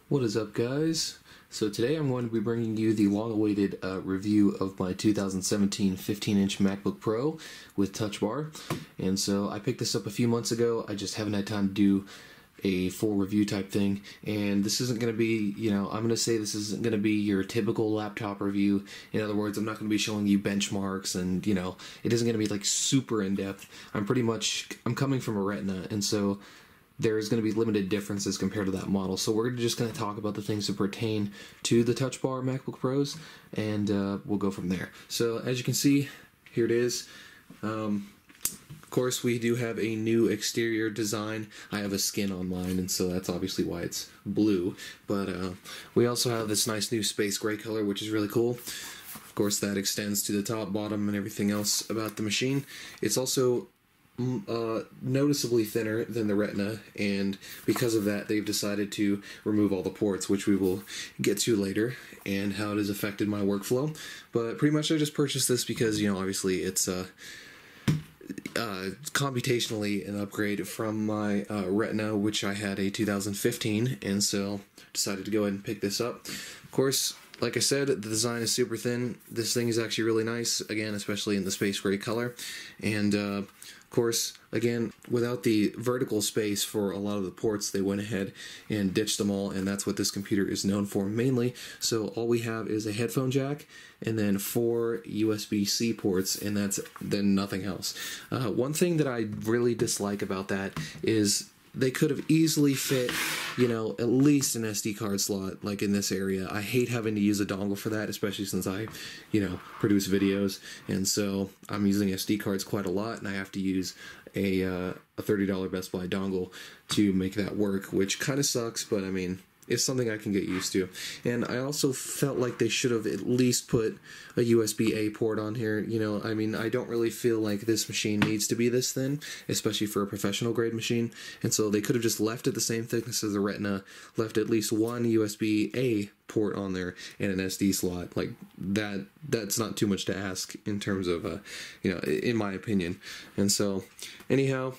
What is up, guys? So today I'm going to be bringing you the long-awaited review of my 2017 15-inch MacBook Pro with Touch Bar. And so I picked this up a few months ago. I just haven't had time to do a full review type thing. And this isn't going to be, I'm going to say this isn't going to be your typical laptop review. In other words, I'm not going to be showing you benchmarks and, it isn't going to be like super in-depth. I'm coming from a Retina, and so there's going to be limited differences compared to that model. So we're just going to talk about the things that pertain to the Touch Bar MacBook Pros, and we'll go from there. So as you can see, here it is. Of course, we do have a new exterior design. I have a skin on mine, and so that's obviously why it's blue. But we also have this nice new space gray color, which is really cool. Of course, that extends to the top, bottom, and everything else about the machine. It's also noticeably thinner than the Retina, and because of that they've decided to remove all the ports, which we will get to later, and how it has affected my workflow. But pretty much I just purchased this because obviously it's computationally an upgrade from my Retina, which I had a 2015, and so decided to go ahead and pick this up. Of course, like I said, the design is super thin. This thing is actually really nice, again, especially in the space gray color. And of course, again, without the vertical space for a lot of the ports, they went ahead and ditched them all, and that's what this computer is known for mainly. So all we have is a headphone jack and then 4 USB-C ports, and that's then nothing else. One thing that I really dislike about that is they could have easily fit, at least an SD card slot, like in this area. I hate having to use a dongle for that, especially since I, produce videos, and so I'm using SD cards quite a lot, and I have to use a $30 Best Buy dongle to make that work, which kind of sucks, but I mean, it's something I can get used to. And I also felt like they should have at least put a USB-A port on here. I don't really feel like this machine needs to be this thin, especially for a professional grade machine. And so they could have just left it the same thickness as the Retina, left at least one USB-A port on there and an SD slot. Like that's not too much to ask in terms of, in my opinion. And so, anyhow,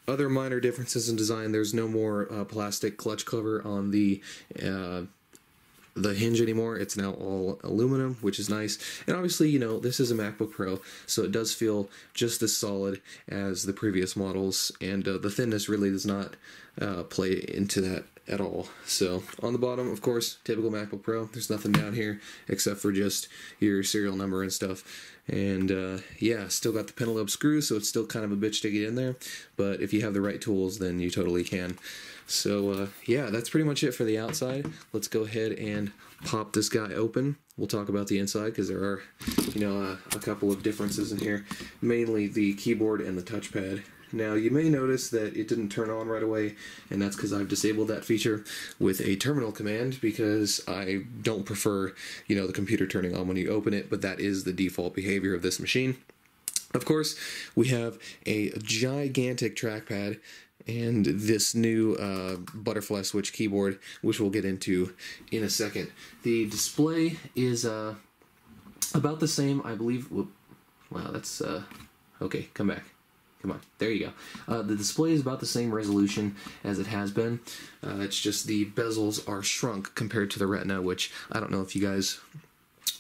other minor differences in design: there's no more plastic clutch cover on the hinge anymore. It's now all aluminum, which is nice. And obviously, this is a MacBook Pro, so it does feel just as solid as the previous models, and the thinness really does not play into that at all. So on the bottom, of course, typical MacBook Pro, there's nothing down here except for just your serial number and stuff. And yeah, still got the pentalobe screw, so it's still kind of a bitch to get in there, but if you have the right tools, then you totally can. So yeah, that's pretty much it for the outside. Let's go ahead and pop this guy open. We'll talk about the inside, because there are a couple of differences in here, mainly the keyboard and the touchpad. Now, you may notice that it didn't turn on right away, and that's because I've disabled that feature with a terminal command, because I don't prefer, the computer turning on when you open it, but that is the default behavior of this machine. Of course, we have a gigantic trackpad and this new butterfly switch keyboard, which we'll get into in a second. The display is about the same, I believe. Whoop. Wow, that's... okay, come back. Come on, there you go. The display is about the same resolution as it has been. It's just the bezels are shrunk compared to the Retina, which I don't know if you guys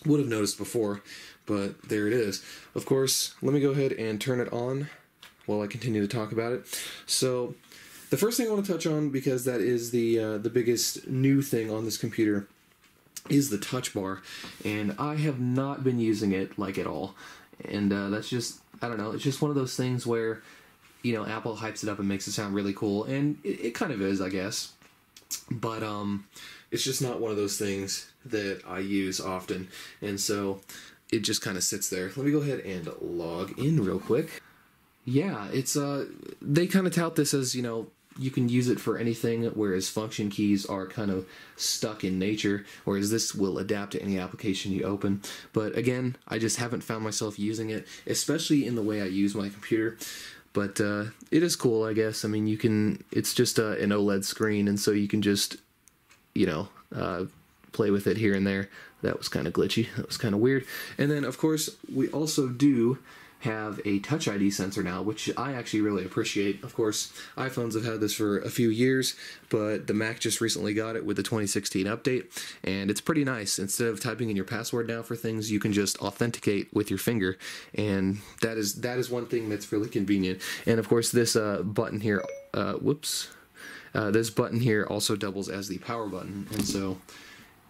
would have noticed before, but there it is. Of course, let me go ahead and turn it on while I continue to talk about it. So, the first thing I want to touch on, because that is the biggest new thing on this computer, is the Touch Bar, and I have not been using it at all. And that's just, I don't know, it's just one of those things where, Apple hypes it up and makes it sound really cool, and it kind of is, I guess. But it's just not one of those things that I use often, and so it just kind of sits there. Let me go ahead and log in real quick. Yeah, it's they kind of tout this as, you can use it for anything, whereas function keys are kind of stuck in nature, whereas this will adapt to any application you open. But again, I just haven't found myself using it, especially in the way I use my computer. But it is cool, I guess. I mean, it's just an OLED screen, and so you can just, play with it here and there. That was kind of glitchy. That was kind of weird. And then, of course, we also do have a Touch ID sensor now, which I actually really appreciate. Of course, iPhones have had this for a few years, but the Mac just recently got it with the 2016 update, and it's pretty nice. Instead of typing in your password now for things, you can just authenticate with your finger, and that is one thing that's really convenient. And of course, this button here, this button here also doubles as the power button, and so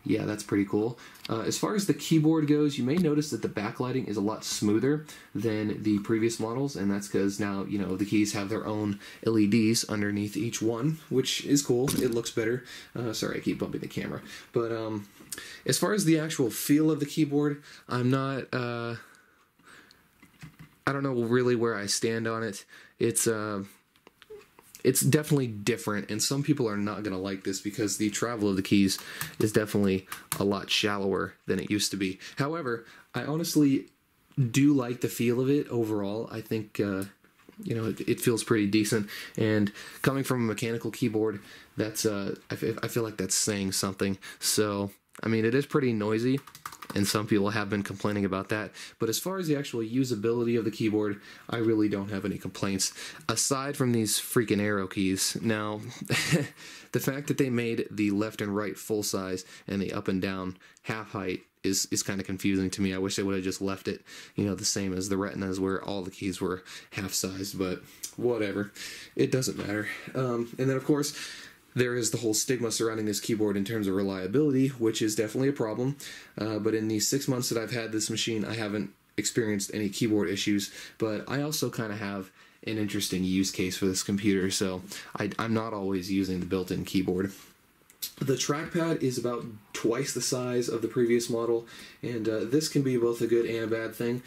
yeah, that's pretty cool. As far as the keyboard goes, you may notice that the backlighting is a lot smoother than the previous models, and that's because now, you know, the keys have their own LEDs underneath each one, which is cool. It looks better. Sorry, I keep bumping the camera. But as far as the actual feel of the keyboard, I'm not... I don't know really where I stand on it. It's definitely different, and some people are not going to like this because the travel of the keys is definitely a lot shallower than it used to be. However, I honestly do like the feel of it overall. I think, you know, it feels pretty decent, and coming from a mechanical keyboard, that's I feel like that's saying something. So, I mean, it is pretty noisy, and some people have been complaining about that. But as far as the actual usability of the keyboard, I really don't have any complaints, aside from these freaking arrow keys. Now, the fact that they made the left and right full size and the up and down half height is kind of confusing to me. I wish they would have just left it, you know, the same as the Retinas, where all the keys were half sized, but whatever. It doesn't matter. And then, of course, there is the whole stigma surrounding this keyboard in terms of reliability, which is definitely a problem. But in the 6 months that I've had this machine, I haven't experienced any keyboard issues. But I also kind of have an interesting use case for this computer, so I'm not always using the built-in keyboard. The trackpad is about twice the size of the previous model, and this can be both a good and a bad thing.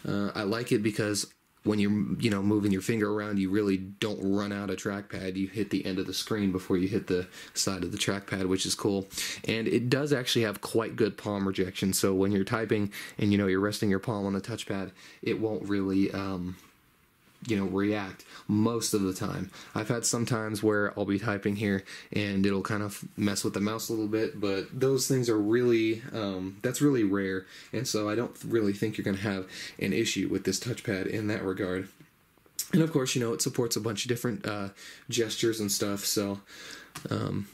I like it because when you're, you know, moving your finger around, you really don't run out of trackpad. You hit the end of the screen before you hit the side of the trackpad, which is cool. And it does actually have quite good palm rejection, so when you're typing and, you know, you're resting your palm on the touchpad, it won't really, you know, react most of the time. I've had some times where I'll be typing here and it'll kind of mess with the mouse a little bit, but those things are really, that's really rare, and so I don't really think you're going to have an issue with this touchpad in that regard. And of course, you know, it supports a bunch of different gestures and stuff, so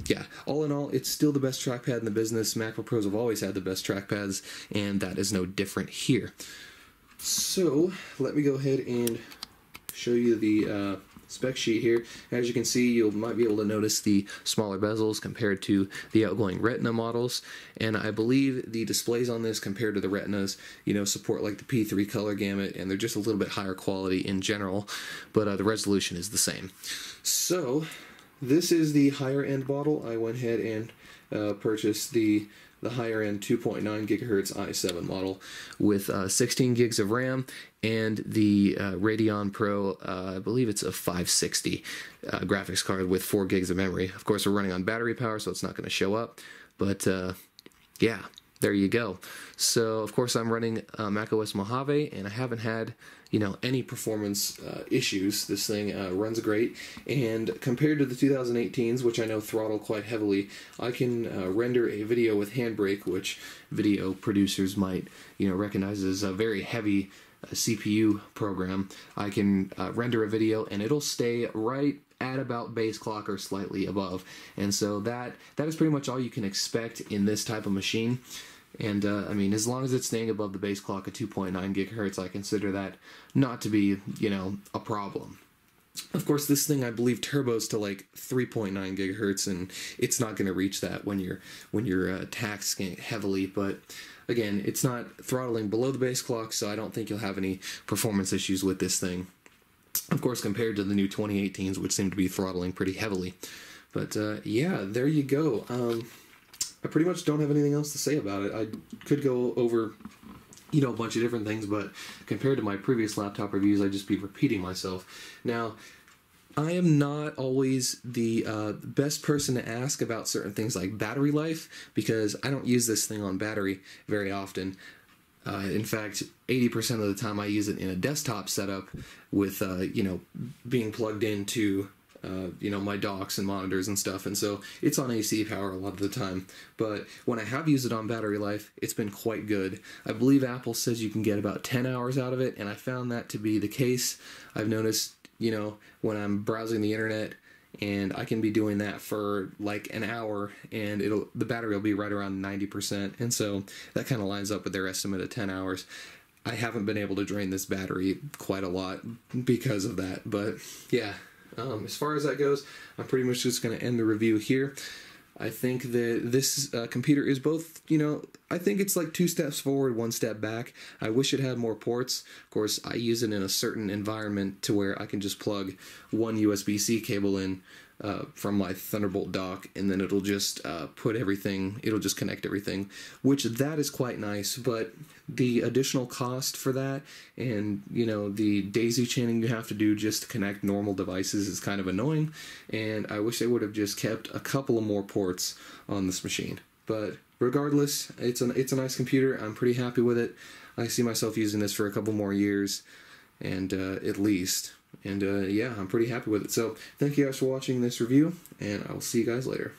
yeah, all in all, it's still the best trackpad in the business. MacBook Pros have always had the best trackpads, and that is no different here. So, let me go ahead and show you the spec sheet here. As you can see, you might be able to notice the smaller bezels compared to the outgoing Retina models, and I believe the displays on this compared to the Retinas, you know, support like the P3 color gamut, and they're just a little bit higher quality in general, but the resolution is the same. So this is the higher end model. I went ahead and purchased the higher end 2.9 gigahertz i7 model with 16 gigs of RAM and the Radeon Pro, I believe it's a 560 graphics card with 4 gigs of memory. Of course, we're running on battery power, so it's not going to show up, but yeah, there you go. So, of course, I'm running macOS Mojave, and I haven't had, you know, any performance issues. This thing runs great, and compared to the 2018s, which I know throttle quite heavily, I can render a video with Handbrake, which video producers might, you know, recognize as a very heavy CPU program. I can render a video, and it'll stay right at about base clock or slightly above, and so that is pretty much all you can expect in this type of machine. And I mean, as long as it's staying above the base clock at 2.9 gigahertz, I consider that not to be, you know, a problem. Of course, this thing, I believe, turbos to like 3.9 gigahertz, and it's not going to reach that when you're taxing heavily. But again, it's not throttling below the base clock, so I don't think you'll have any performance issues with this thing. Of course, compared to the new 2018s, which seem to be throttling pretty heavily. But yeah, there you go. I pretty much don't have anything else to say about it. I could go over, you know, a bunch of different things, but compared to my previous laptop reviews, I'd just be repeating myself. Now, I am not always the best person to ask about certain things like battery life, because I don't use this thing on battery very often. In fact, 80% of the time I use it in a desktop setup with, you know, being plugged into you know, my docks and monitors and stuff, and so it's on AC power a lot of the time. But when I have used it on battery life, it's been quite good. I believe Apple says you can get about 10 hours out of it, and I found that to be the case. I've noticed, you know, when I'm browsing the internet, and I can be doing that for like an hour, and the battery will be right around 90%, and so that kind of lines up with their estimate of 10 hours. I haven't been able to drain this battery quite a lot because of that, but yeah. As far as that goes, I'm pretty much just going to end the review here. I think that this computer is both, you know, I think it's like 2 steps forward, 1 step back. I wish it had more ports. Of course, I use it in a certain environment to where I can just plug one USB-C cable in from my Thunderbolt dock, and then it'll just it'll just connect everything, which that is quite nice, but the additional cost for that, and, you know, the daisy chaining you have to do just to connect normal devices is kind of annoying, and I wish they would have just kept a couple of more ports on this machine. But regardless, it's a nice computer. I'm pretty happy with it. I see myself using this for a couple more years, and at least. And yeah, I'm pretty happy with it. So thank you guys for watching this review, and I will see you guys later.